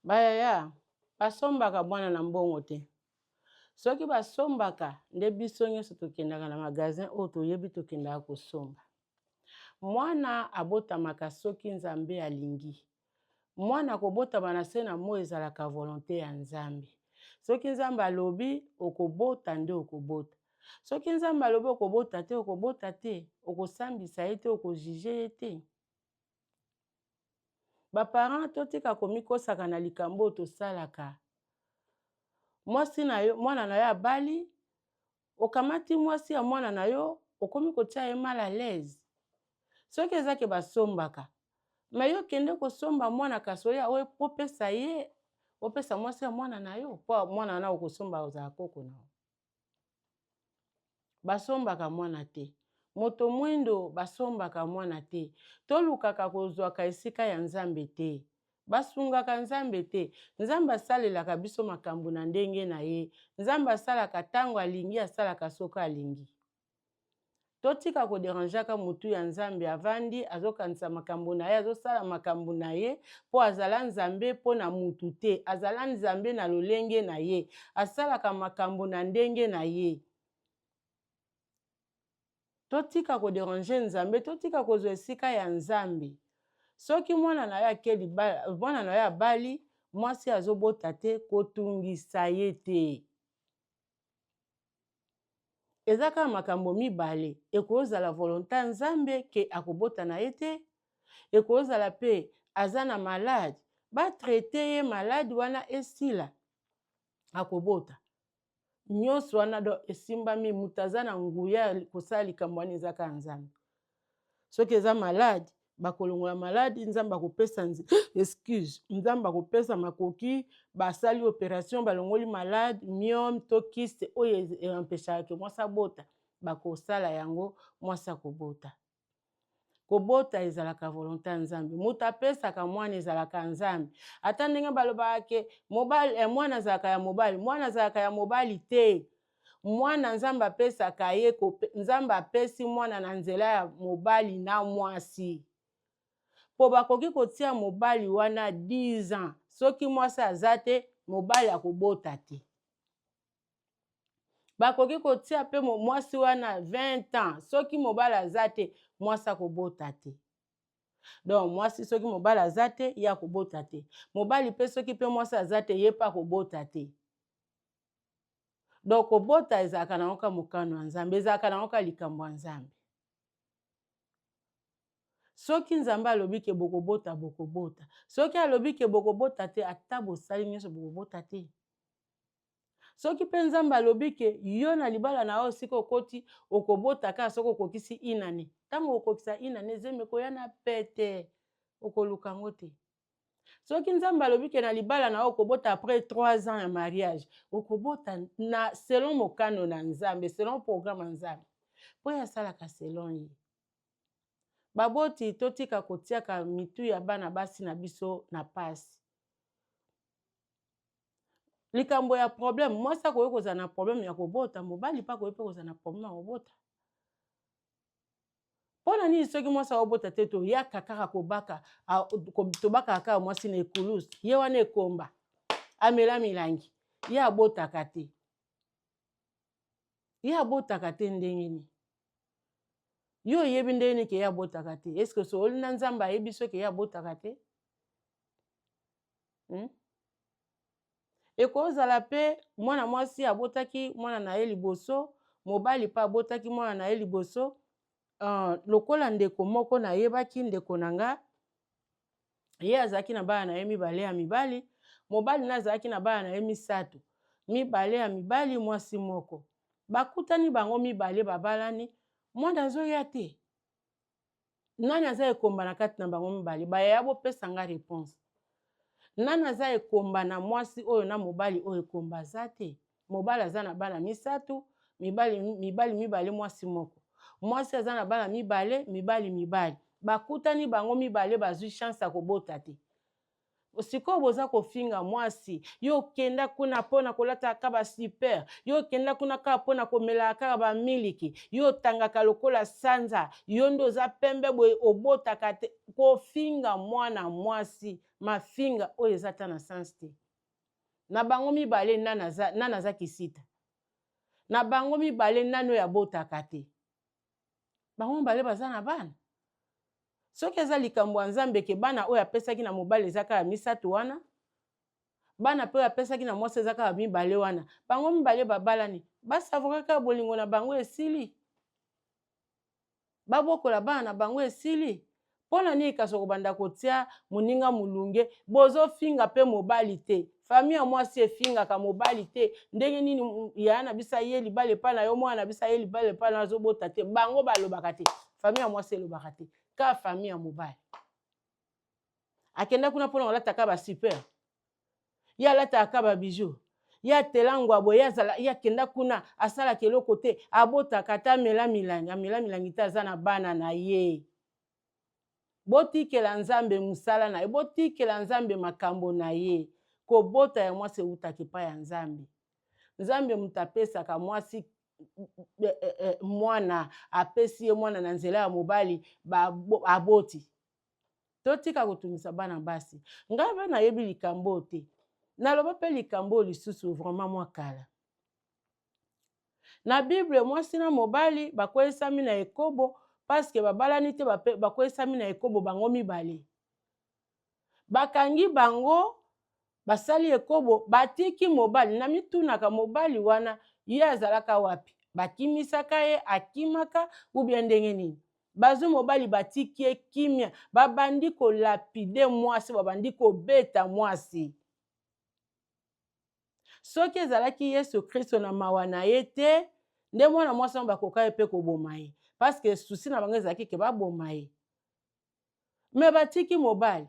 Bayaya basombaka mwana na mbongo te. Soki basombaka nde biso nyonso tokendaka na magasin oyo toyebi tokendaka kosomba. Mwana abotamaka soki Nzambe alingi. Mwana kobotama na se na mo ezalaka volonté ya Nzambe. Soki Nzambe alobi okobota nde okobota. Soki Nzambe alobi okobota te okobota te, okosambisa ye te okojije ye te. Baparent totika komikosaka na likambo tosalaka. Mwasi na yo, mwana na yo abali, okamati mwasi ya mwana na yo, okomi kotia ye mal à l'aise. Soki ezake basombaka, ma yo kende kosomba mwana kasoya oye opesa ye, opesa mwasi ya mwana na yo, po mwana na okosomba ozala koko na yo. Basombaka mwana te. Moto mwindo basombaka mwana te. Tolukaka kozwaka esika ya Nzambe te. Basungaka Nzambe te. Nzambe asalelaka biso makambo na ndenge na ye. Nzambe asalaka tango alingi, asalaka soka alingi. Totika koderanjaka mutu ya Nzambe avandi, azokanisa makambo na ye, azosala makambo na ye, po azala Nzambe po na mutu te. Azala Nzambe na lolenge na ye. Asalaka makambo na ndenge na ye. Totika koderanger Nzambe, totika kozwa esika ya Nzambe. Soki mwana na yo akeli mwana na yo abali, mwasi azobota te, kotungisa ye te. Ezaka makambo mibale, ekozala volonté ya Nzambe ke akobota na ye te, ekozala pe azana malade, ba traité ye malade wana esila akobota. Nyonso wana do esimbami mutazana nguya kosala likambo wana ezaka Nzambe. Soki eza malade, bakolongola malade, Nzambe akopesa excuse, Nzambe akopesa makoki, basali opération balongoli malade, myome to kyste oyo empêchaka ke mwasi abota, bakosala yango mwasi akobota. Kobota ezalaka volonté ya Nzambe. Mutu apesaka mwana ezalaka Nzambe. Ata ndenge balobaka ke mobali mwana azalaka ya mobali, mwana azalaka ya mobali te. Mwana Nzambe apesaka ye, Nzambe apesi mwana na nzela ya mobali na mwasi. Po bakoki kotia mobali wana 10 ans. Soki mwasi azate, mobali akobota te. Bakoki kotia pe mwasi wana 20 ans. Soki mobali azate, mwasi akobota te. Donc mwasi soki mobali azate, ye akobota te. Mobali pe soki pe mwasi azate, ye pa akobota te. Donc kobota ezalaka na oka mokano ya Nzambe, ezalaka na oka likambo ya Nzambe. Soki Nzambe alobi ke bokobota, bokobota. Soki alobi ke bokobota te, ata bosali nyonso bokobota te. Soki pe Nzambe alobi ke yo na libala na yo siko okoti okobota ka soko okokisi inane. Tango okokisa inane zembe koya na pete okoluka ngo te. Soki Nzambe alobi ke na libala na yo okobota après 3 ans ya mariage, okobota na selon mokano na Nzambe, selon programme ya Nzambe. Po ya salaka selon ye. Baboti totika kotiaka mitu ya bana basi na biso na pasi. Likambo ya problème, mwasi akoki kozala na problème ya kobota, mobali pa akoki kozala na problème ya kobota. Pona nini soki mwasi akobota te toyaka kaka kobaka, tobaka kaka mwasi na ekulusu, ye wana ekomba, amela milangi, ye abotaka te. Ye abotaka te ndenge ni. Yo yebi ndenge ni ke ye abotaka te. Est-ce que so oli na Nzambe ayebi so ke ye abotaka te? Ekozala pe mwana mwasi abotaki mwana na ye liboso, mobali pa abotaki mwana na ye liboso, lokola ndeko moko na yebaki ndeko nanga, ye azalaki na bana na ye mibale ya mibali, mobali na azalaki na bana na ye misato, mibale ya mibali, mwasi moko. Bakutani bango mibale babalani, mwana azoya te. Nani aza ekomba na kati na bango mibale? Bayaya bopesa nga réponse. Nani aza ekomba na mwasi oyo na mobali oyo ekomba aza te? Mobali aza na bana misato, mibali mibale mwasi moko. Mwasi aza na bana mibale, mibali. Bakutani bango mibale bazwi chance ya kobota te. Siko boza kofinga mwasi, yo kenda kuna pona kolata kaba super, yo kenda kuna kaba pona komela kaba miliki, yo tangaka lokola sanza, yo ndoza pembe boye obota kate, kofinga mwana mwasi, mafinga oyo eza ta na sens te. Na bango mibale nana aza kisita. Na bango mibale nano ya botaka te. Bango mibale baza na bana. Soki eza likambo ya Nzambe ke bana oyo apesaki na mobali ezaka ya misato wana, bana pe oyo apesaki na mwasi ezaka ya mibale wana, bango mibale babalani, basavokaka bolingo na bango esili. Babokola bana na bango esili. Pona nini kasi kobanda kotia moninga mulunge, bozo finga pe mobali te. Famille ya mwasi efingaka mobali te. Ndenge nini ya na bisa ye libale pa na yo mwana na bisa ye libale pa na azobota te. Bango balobaka te. Famille ya mwasi elobaka te. Ka famille ya mobali. Akenda kuna pona olataka ba super. Ya alataka ba bijou. Ya telangwa boye ya kenda kuna asala keloko te. Abotaka ta mela milangi. Amela milangi te aza na bana na ye. Botikela Nzambe musala na ye. Botikela Nzambe makambo na ye. Kobota ya mwasi eutaki pa ya Nzambe. Nzambe mutapesaka mwasi mwana apesi ye mwana na nzela ya mobali aboti. Totika kotumisa bana basi. Ngai bana yebi likambo te. Naloba pe likambo lisusu vraiment mwa kala. Na Bible mwasi na mobali bakwesami na ekobo parce que babalani te bakwesami na ekobo bango mibale. Bakangi bango basali ekobo batiki mobali na mitunaka mobali wana ye azalaka wapi. Bakimisaka ye akimaka ou bien ndenge nini. Bazu mobali batiki kimia babandi ko lapide mwasi babandi ko beta mwasi. Soki ezalaki Yesu Kristo na mawa na ye te nde mwana mwasi bakoka ye pe koboma ye parce que souci na bango ezalaki ke baboma ye. Me batiki mobali.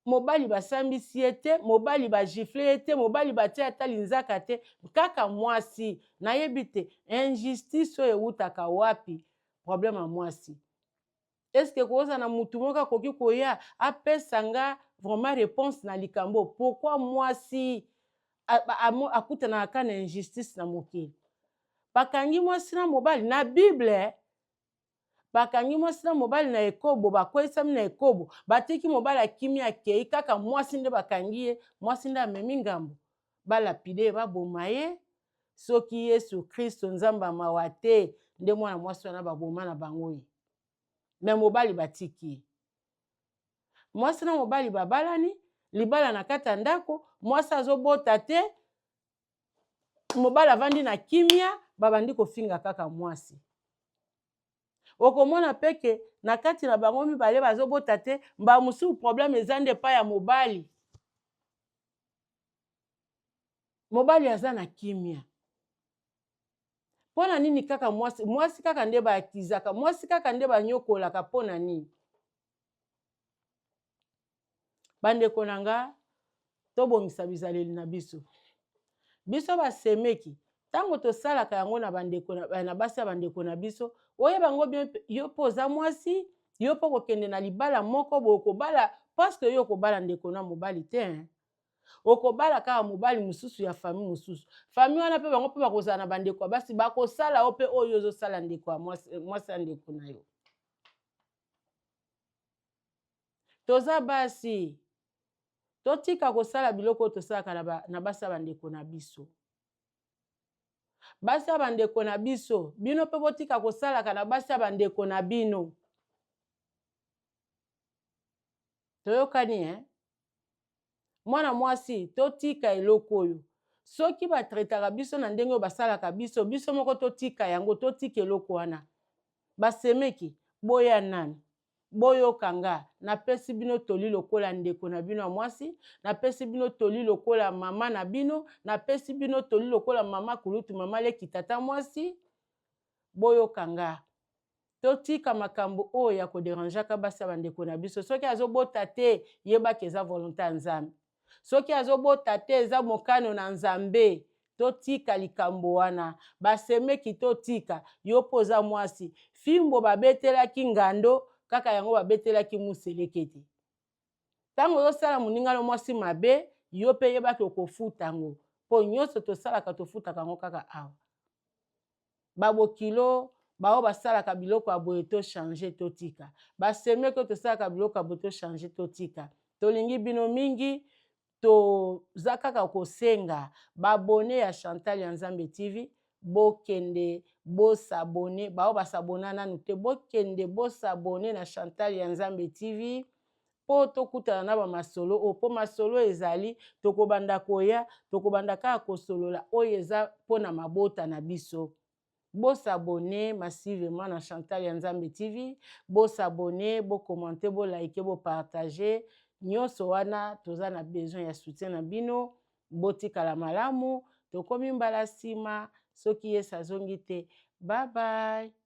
Mobali basambisi ye te, mobali bajifle ye te, mobali batia ata linzaka te, kaka mwasi nayebi te injustice oyo eutaka wapi problème ya mwasi. Est-ce que koza na mutu moko akoki koya apesa nga vraiment réponse na likambo pourquoi mwasi akutanaka na injustice na mokili. Bakangi mwasi na mobali na Bible bakangi mwasi na mobali na ekobo bakwesami na ekobo batiki mobali akimi akei kaka mwasi nde bakangi ye mwasi nde amemi ngambo balapide baboma ye. Soki Yesu Kristo Nzambe amawa te nde mwana mwasi wana baboma na bango ye. Me mobali batiki. Mwasi na mobali babalani libala na kata ndako mwasi azobota te mobali avandi na kimia babandi kofinga kaka mwasi. Okomona peke na kati na bango mibale bazobota te mba musu problème eza nde pa ya mobali. Mobali aza na kimia. Pona nini kaka mwasi kaka nde bakizaka mwasi kaka nde banyokolaka pona nini. Bandeko nanga tobongisa bizaleli na biso. Biso basemeki tango tosalaka yango na bandeko na basi ya bandeko na biso oyeba ngo bien yo poza mwasi yo po kokende na libala moko bokobala parce que yo kobala ndeko na mobali te okobala kaka mobali mususu ya famille mususu famille wana pe bango pe bakozala na bandeko basi bakosala o pe oyo ozosala ndeko ya mwasi ya ndeko na yo. Toza basi totika kosala biloko tosalaka na basi ya bandeko na biso. Basi ya bandeko na biso bino pe botika kosalaka na basi ya bandeko na bino. Toyokani mwana mwasi totika eloko oyo soki batretaka biso na ndenge oyo basalaka biso biso moko totika yango totika eloko wana. Basemeki boya nani boyoka nga napesi bino toli lokola ndeko na bino ya mwasi napesi bino toli lokola mama na bino napesi bino toli lokola mama kulutu mama leki tata mwasi boyoka nga. Totika makambo oyo ya koderanjaka basi ya bandeko na biso soki azobota te yebaki eza volonté ya Nzambe. Soki azobota te eza mokano na Nzambe. Totika likambo wana basemeki totika yo poza mwasi fimbo babetelaki ngando kaka yango babetelaki muselekete. Tango yosala moningalo mwasi mabe yo pe yebaki okofuta yango po nyonso tosalaka tofutaka yango kaka awa. Babokilo bao basalaka biloko ya boye to changer totika. Basemeki tosalaka biloko ya boye to changer totika. tolingi bino mingi, toza kaka kosenga babone ya Chantal ya Nzambe TV, bokende bosabone, bao basabona nanu te, bokende bosabone na Chantal ya Nzambe TV, po tokutana na bamasolo o, po masolo ezali, tokobanda koya, tokobanda kaka kosolola oyo eza mpona mabota na biso. Bosabone massivement na Chantal ya Nzambe TV, bosabone, bokommente, bolike, bopartage, nyonso wana toza na besoin ya soutien na bino, botikala malamu, tokomi mbala nsima, soki Yesu azongi te. Bye bye.